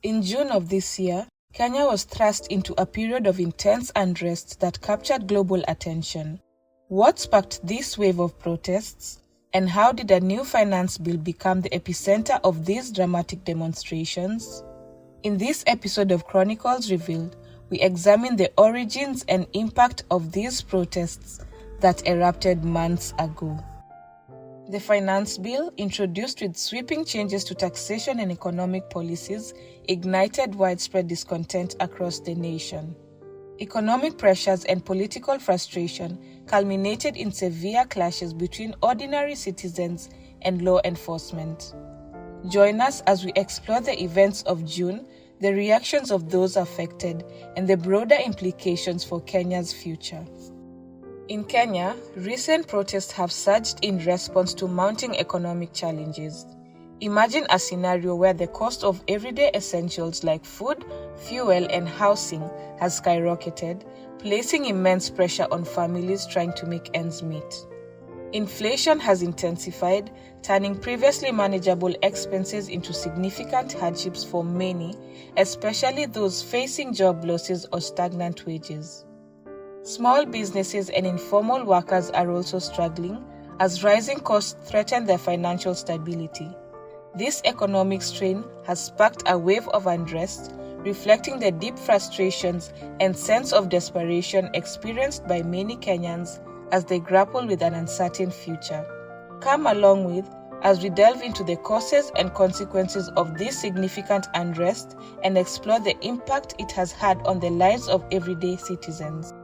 In June of this year, Kenya was thrust into a period of intense unrest that captured global attention. What sparked this wave of protests, and how did a new finance bill become the epicenter of these dramatic demonstrations? In this episode of Chronicles Revealed, we examine the origins and impact of these protests that erupted months ago. The finance bill, introduced with sweeping changes to taxation and economic policies, ignited widespread discontent across the nation. Economic pressures and political frustration culminated in severe clashes between ordinary citizens and law enforcement. Join us as we explore the events of June, the reactions of those affected, and the broader implications for Kenya's future. In Kenya, recent protests have surged in response to mounting economic challenges. Imagine a scenario where the cost of everyday essentials like food, fuel, and housing has skyrocketed, placing immense pressure on families trying to make ends meet. Inflation has intensified, turning previously manageable expenses into significant hardships for many, especially those facing job losses or stagnant wages. Small businesses and informal workers are also struggling as rising costs threaten their financial stability. This economic strain has sparked a wave of unrest, reflecting the deep frustrations and sense of desperation experienced by many Kenyans as they grapple with an uncertain future. Come along with as we delve into the causes and consequences of this significant unrest and explore the impact it has had on the lives of everyday citizens.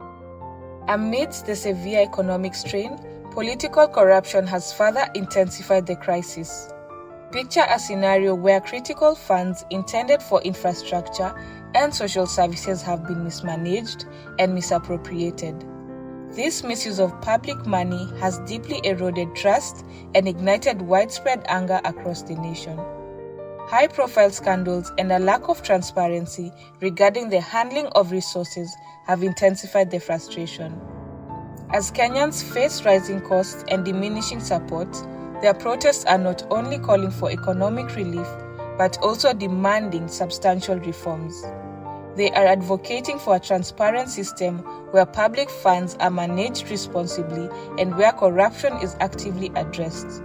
Amidst the severe economic strain, political corruption has further intensified the crisis. Picture a scenario where critical funds intended for infrastructure and social services have been mismanaged and misappropriated. This misuse of public money has deeply eroded trust and ignited widespread anger across the nation. High-profile scandals and a lack of transparency regarding the handling of resources have intensified the frustration. As Kenyans face rising costs and diminishing support, their protests are not only calling for economic relief, but also demanding substantial reforms. They are advocating for a transparent system where public funds are managed responsibly and where corruption is actively addressed.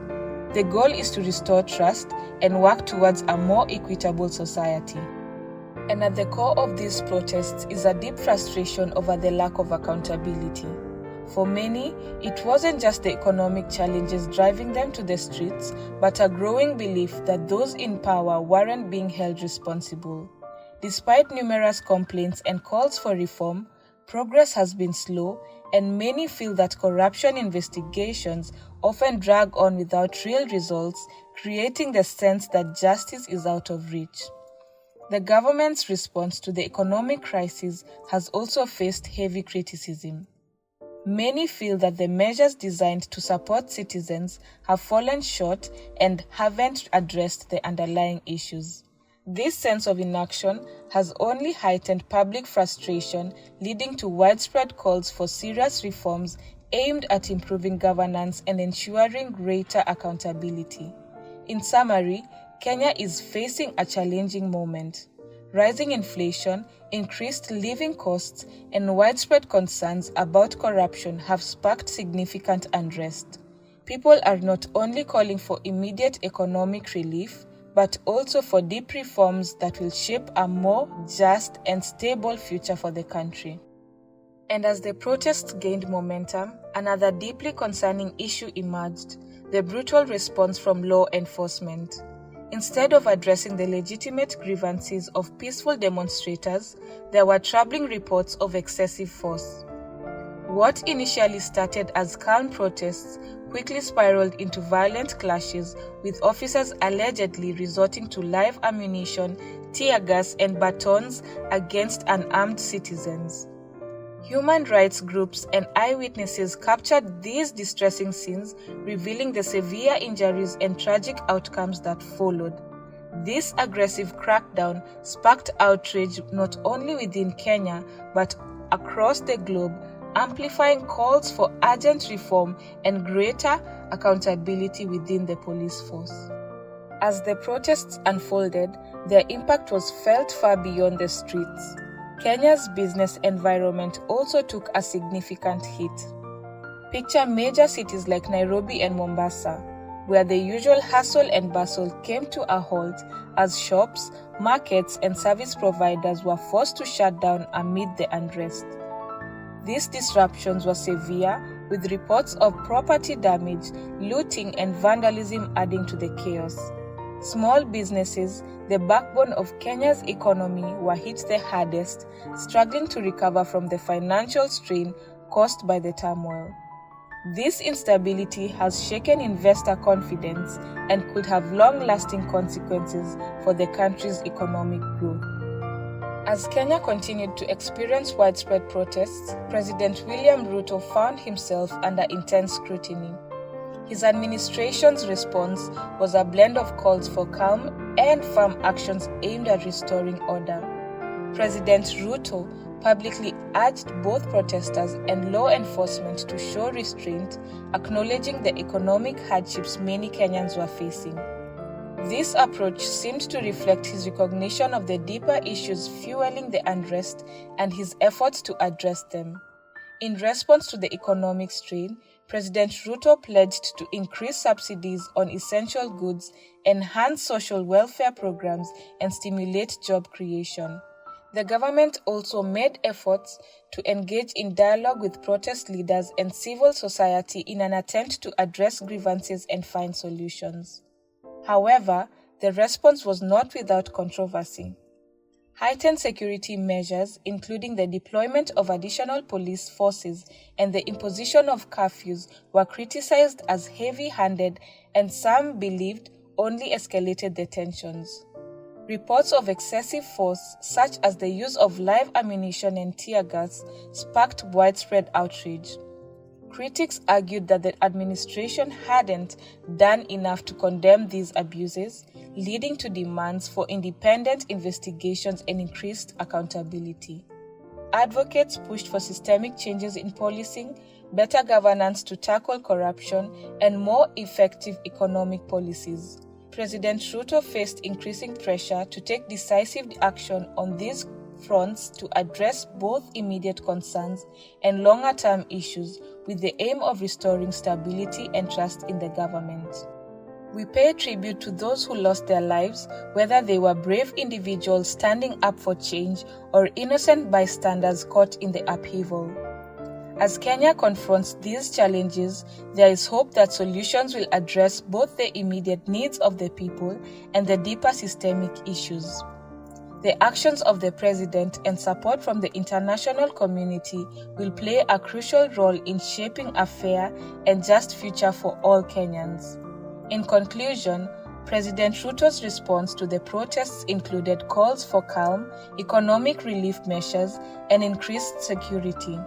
The goal is to restore trust and work towards a more equitable society. And at the core of these protests is a deep frustration over the lack of accountability. For many, it wasn't just the economic challenges driving them to the streets, but a growing belief that those in power weren't being held responsible. Despite numerous complaints and calls for reform, progress has been slow, and many feel that corruption investigations often drag on without real results, creating the sense that justice is out of reach. The government's response to the economic crisis has also faced heavy criticism. Many feel that the measures designed to support citizens have fallen short and haven't addressed the underlying issues. This sense of inaction has only heightened public frustration, leading to widespread calls for serious reforms aimed at improving governance and ensuring greater accountability. In summary, Kenya is facing a challenging moment. Rising inflation, increased living costs, and widespread concerns about corruption have sparked significant unrest. People are not only calling for immediate economic relief, but also for deep reforms that will shape a more just and stable future for the country. And as the protests gained momentum, another deeply concerning issue emerged: the brutal response from law enforcement. Instead of addressing the legitimate grievances of peaceful demonstrators, there were troubling reports of excessive force. What initially started as calm protests quickly spiraled into violent clashes, with officers allegedly resorting to live ammunition, tear gas, and batons against unarmed citizens. Human rights groups and eyewitnesses captured these distressing scenes, revealing the severe injuries and tragic outcomes that followed. This aggressive crackdown sparked outrage not only within Kenya but across the globe, amplifying calls for urgent reform and greater accountability within the police force. As the protests unfolded, their impact was felt far beyond the streets. Kenya's business environment also took a significant hit. Picture major cities like Nairobi and Mombasa, where the usual hustle and bustle came to a halt as shops, markets, and service providers were forced to shut down amid the unrest. These disruptions were severe, with reports of property damage, looting, and vandalism adding to the chaos. Small businesses, the backbone of Kenya's economy, were hit the hardest, struggling to recover from the financial strain caused by the turmoil. This instability has shaken investor confidence and could have long-lasting consequences for the country's economic growth. As Kenya continued to experience widespread protests, President William Ruto found himself under intense scrutiny. His administration's response was a blend of calls for calm and firm actions aimed at restoring order. President Ruto publicly urged both protesters and law enforcement to show restraint, acknowledging the economic hardships many Kenyans were facing. This approach seemed to reflect his recognition of the deeper issues fueling the unrest and his efforts to address them. In response to the economic strain, President Ruto pledged to increase subsidies on essential goods, enhance social welfare programs, and stimulate job creation. The government also made efforts to engage in dialogue with protest leaders and civil society in an attempt to address grievances and find solutions. However, the response was not without controversy. Heightened security measures, including the deployment of additional police forces and the imposition of curfews, were criticized as heavy-handed and some believed only escalated the tensions. Reports of excessive force, such as the use of live ammunition and tear gas, sparked widespread outrage. Critics argued that the administration hadn't done enough to condemn these abuses, leading to demands for independent investigations and increased accountability. Advocates pushed for systemic changes in policing, better governance to tackle corruption, and more effective economic policies. President Ruto faced increasing pressure to take decisive action on these fronts to address both immediate concerns and longer-term issues with the aim of restoring stability and trust in the government. We pay tribute to those who lost their lives, whether they were brave individuals standing up for change or innocent bystanders caught in the upheaval. As Kenya confronts these challenges, there is hope that solutions will address both the immediate needs of the people and the deeper systemic issues. The actions of the president and support from the international community will play a crucial role in shaping a fair and just future for all Kenyans. In conclusion, President Ruto's response to the protests included calls for calm, economic relief measures, and increased security.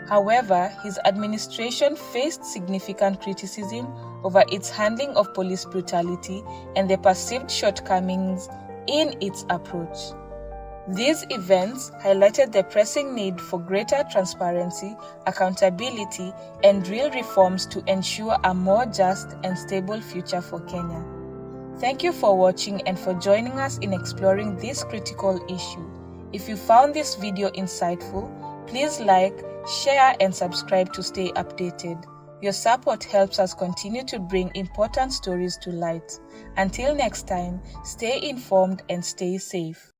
However, his administration faced significant criticism over its handling of police brutality and the perceived shortcomings in its approach. These events highlighted the pressing need for greater transparency, accountability, and real reforms to ensure a more just and stable future for Kenya. Thank you for watching and for joining us in exploring this critical issue. If you found this video insightful, please like, share, and subscribe to stay updated. Your support helps us continue to bring important stories to light. Until next time, stay informed and stay safe.